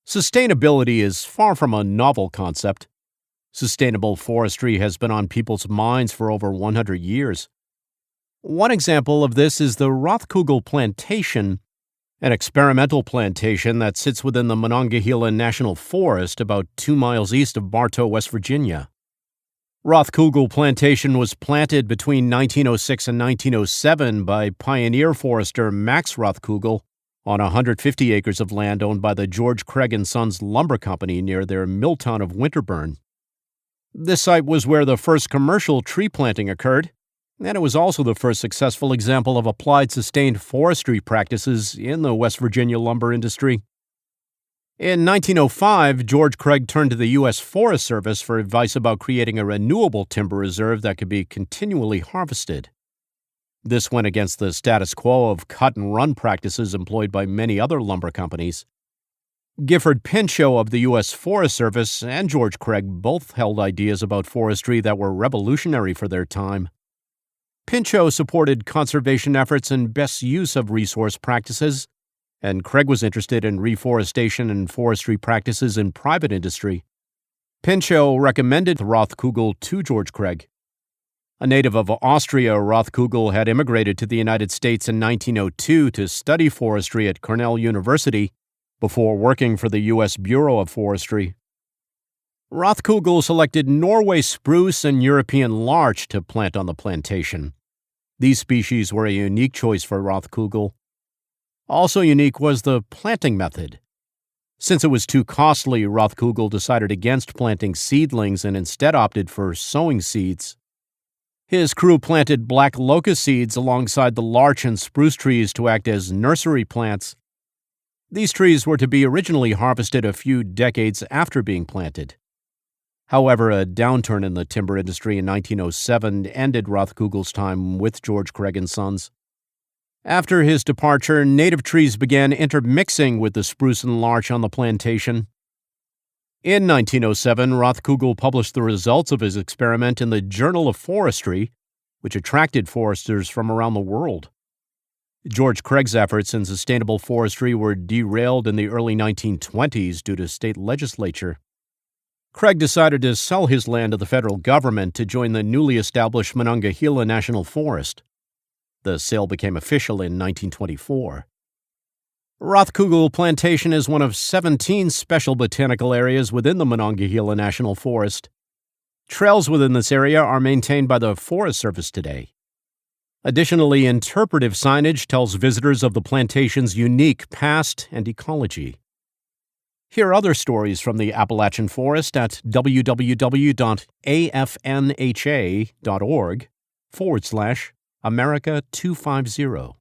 Sustainability is far from a novel concept. Sustainable forestry has been on people's minds for over 100 years. One example of this is the Rothkugel Plantation, an experimental plantation that sits within the Monongahela National Forest about 2 miles east of Bartow, West Virginia. Rothkugel Plantation was planted between 1906 and 1907 by pioneer forester Max Rothkugel on 150 acres of land owned by the George Craig & Sons Lumber Company near their mill town of Winterburn. This site was where the first commercial tree planting occurred, and it was also the first successful example of applied sustained forestry practices in the West Virginia lumber industry. In 1905, George Craig turned to the U.S. Forest Service for advice about creating a renewable timber reserve that could be continually harvested. This went against the status quo of cut-and-run practices employed by many other lumber companies. Gifford Pinchot of the U.S. Forest Service and George Craig both held ideas about forestry that were revolutionary for their time. Pinchot supported conservation efforts and best use of resource practices, and Craig was interested in reforestation and forestry practices in private industry. Pinchot recommended Rothkugel to George Craig. A native of Austria, Rothkugel had immigrated to the United States in 1902 to study forestry at Cornell University before working for the U.S. Bureau of Forestry. Rothkugel selected Norway spruce and European larch to plant on the plantation. These species were a unique choice for Rothkugel. Also unique was the planting method. Since it was too costly, Rothkugel decided against planting seedlings and instead opted for sowing seeds. His crew planted black locust seeds alongside the larch and spruce trees to act as nursery plants. These trees were to be originally harvested a few decades after being planted. However, a downturn in the timber industry in 1907 ended Rothkugel's time with George Craig & Sons. After his departure, native trees began intermixing with the spruce and larch on the plantation. In 1907, Rothkugel published the results of his experiment in the Journal of Forestry, which attracted foresters from around the world. George Craig's efforts in sustainable forestry were derailed in the early 1920s due to state legislature. Craig decided to sell his land to the federal government to join the newly established Monongahela National Forest. The sale became official in 1924. Rothkugel Plantation is one of 17 special botanical areas within the Monongahela National Forest. Trails within this area are maintained by the Forest Service today. Additionally, interpretive signage tells visitors of the plantation's unique past and ecology. Hear other stories from the Appalachian Forest at www.afnha.org/America250.